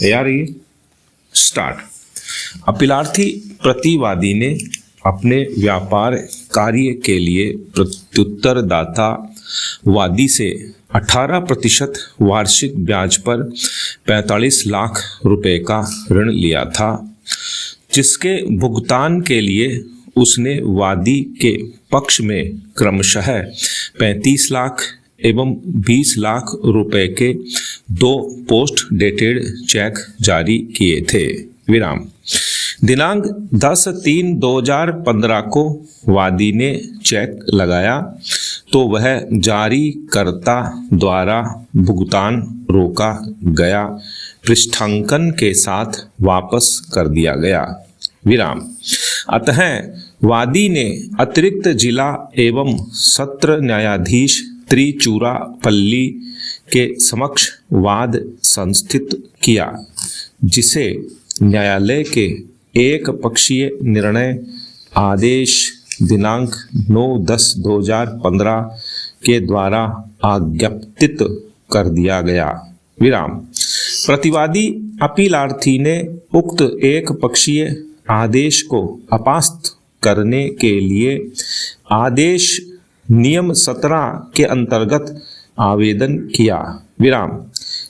तैयार है? स्टार्ट। अपीलार्थी प्रतिवादी ने अपने व्यापार कार्य के लिए प्रत्युत्तरदाता वादी से 18% वार्षिक ब्याज पर 45 लाख रुपए का ऋण लिया था, जिसके भुगतान के लिए उसने वादी के पक्ष में क्रमशः 35 लाख एवं 20 लाख रुपए के 2 पोस्ट डेटेड चेक जारी किए थे। विराम। दिनांक 10/3/2015 को वादी ने चेक लगाया तो वह जारीकर्ता द्वारा भुगतान रोका गया पृष्ठांकन के साथ वापस कर दिया गया। विराम। अतः वादी ने अतिरिक्त जिला एवं सत्र न्यायाधीश त्रिचूरापल्ली के समक्ष वाद संस्थित किया, जिसे न्यायालय के एक पक्षीय निर्णय आदेश दिनांक 9/10/2015 के द्वारा आज्ञप्तित कर दिया गया। विराम। प्रतिवादी अपीलार्थी ने उक्त एक पक्षीय आदेश को अपास्त करने के लिए आदेश नियम 17 के अंतर्गत आवेदन किया। विराम।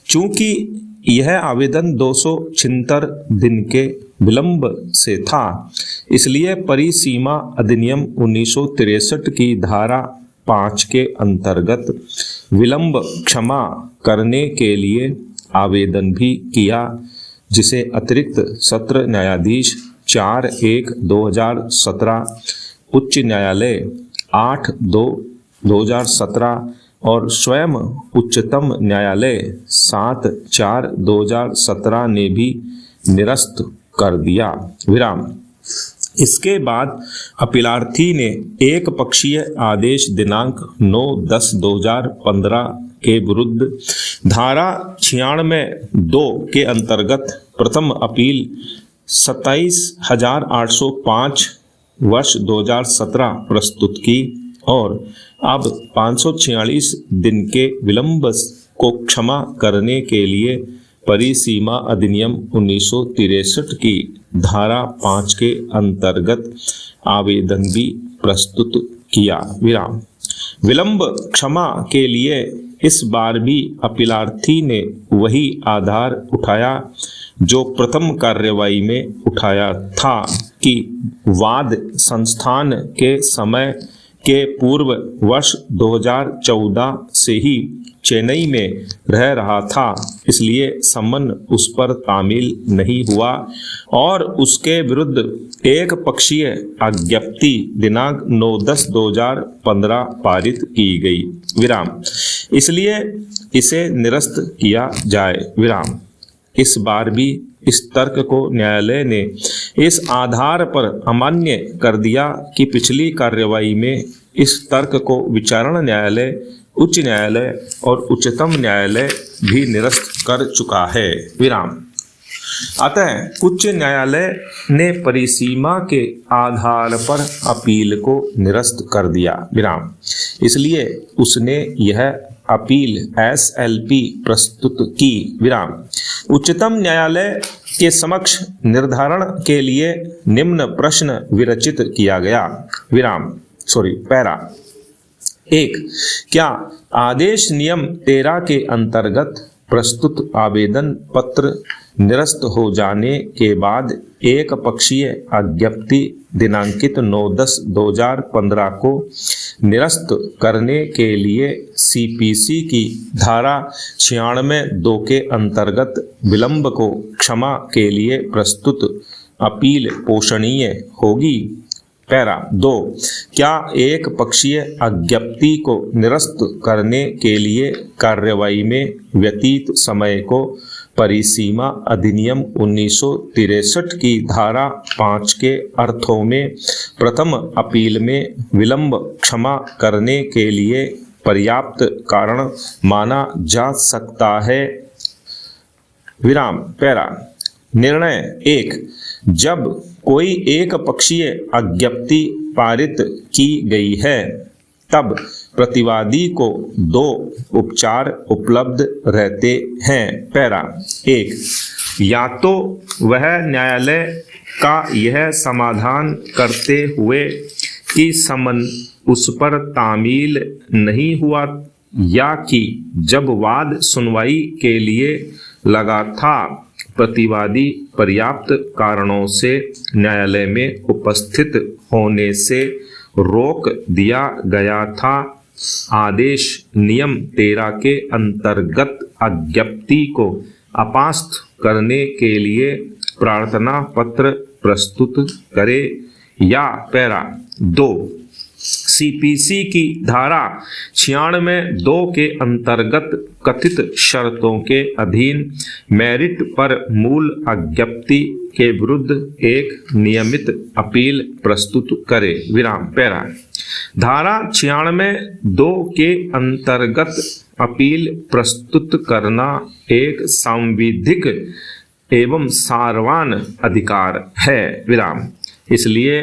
चूंकि यह आवेदन 276 दिन के विलंब से था, इसलिए परिसीमा अधिनियम 1963 की धारा 5 के अंतर्गत विलंब क्षमा करने के लिए आवेदन भी किया, जिसे अतिरिक्त सत्र न्यायाधीश 4/1/2017, उच्च न्यायालय 8/2/2017 और स्वयं उच्चतम न्यायालय 7/4/2017 ने भी निरस्त कर दिया। विराम। इसके बाद अपीलार्थी ने एक पक्षीय आदेश दिनांक 9/10/2015 के विरुद्ध धारा 96(2) के अंतर्गत प्रथम अपील 27,805 वर्ष 2017 प्रस्तुत की और अब 546 दिन के विलंब को क्षमा करने के लिए परिसीमा अधिनियम 1963 की धारा 5 के अंतर्गत आवेदन भी प्रस्तुत किया। विराम। विलंब क्षमा के लिए इस बार भी अपीलार्थी ने वही आधार उठाया जो प्रथम कार्यवाही में उठाया था कि वाद संस्थान के समय के पूर्व वर्ष 2014 से ही चेन्नई में रह रहा था, इसलिए सम्मन उस पर तामील नहीं हुआ और उसके विरुद्ध एक पक्षीय आज्ञप्ति दिनांक 9/10/2015 पारित की गई। विराम। इसलिए इसे निरस्त किया जाए। विराम। इस बार भी इस तर्क को न्यायालय ने इस आधार पर अमान्य कर दिया कि पिछली कार्यवाही में इस तर्क को विचारण न्यायालय, उच्च न्यायालय और उच्चतम न्यायालय भी निरस्त कर चुका है। विराम। अतः उच्च न्यायालय ने परिसीमा के आधार पर अपील को निरस्त कर दिया। विराम। इसलिए उसने यह अपील SLP प्रस्तुत की। विराम। उच्चतम न्यायालय के समक्ष निर्धारण के लिए निम्न प्रश्न विरचित किया गया। विराम। पैरा 1। क्या आदेश नियम 13 के अंतर्गत प्रस्तुत आवेदन पत्र निरस्त हो जाने के बाद एक पक्षीय आज्ञप्ति दिनांकित 9/10/2015 को निरस्त करने के लिए CPC की धारा 96(2) के अंतर्गत विलंब को क्षमा के लिए प्रस्तुत अपील पोषणीय होगी? पैरा 2। क्या एक पक्षीय आज्ञप्ति को निरस्त करने के लिए कार्यवाही में व्यतीत समय को परिसीमा अधिनियम 1963 की धारा 5 के अर्थों में प्रथम अपील में विलंब क्षमा करने के लिए पर्याप्त कारण माना जा सकता है? विराम। पैरा। निर्णय 1। जब कोई एक पक्षीय आज्ञप्ति पारित की गई है, तब प्रतिवादी को 2 उपचार उपलब्ध रहते हैं। पैरा 1। या तो वह न्यायालय का यह समाधान करते हुए कि समन उस पर तामील नहीं हुआ, या कि जब वाद सुनवाई के लिए लगा था प्रतिवादी पर्याप्त कारणों से न्यायालय में उपस्थित होने से रोक दिया गया था, आदेश नियम 13 के अंतर्गत अज्ञप्ति को अपास्त करने के लिए प्रार्थना पत्र प्रस्तुत करे, या पैरा 2 सीपीसी की धारा 96(2) के अंतर्गत कथित शर्तों के अधीन मेरिट पर मूल अज्ञप्ति के विरुद्ध एक नियमित अपील प्रस्तुत करे, विराम पैरा धारा 96(2) के अंतर्गत अपील प्रस्तुत करना एक सांविधिक एवं सारवान अधिकार है, विराम इसलिए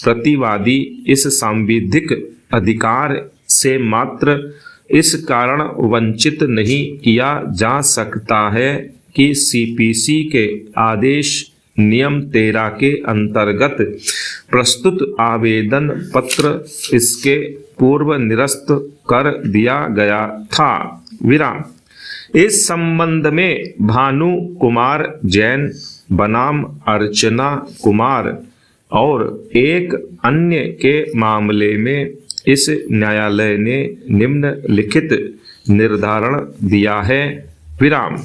प्रतिवादी इस सांविधिक अधिकार से मात्र इस कारण वंचित नहीं किया जा सकता है कि सीपीसी के आदेश नियम 13 के अंतर्गत प्रस्तुत आवेदन पत्र इसके पूर्व निरस्त कर दिया गया था, विराम इस संबंध में भानु कुमार जैन बनाम अर्चना कुमार और एक अन्य के मामले में इस न्यायालय ने निम्नलिखित निर्धारण दिया है, विराम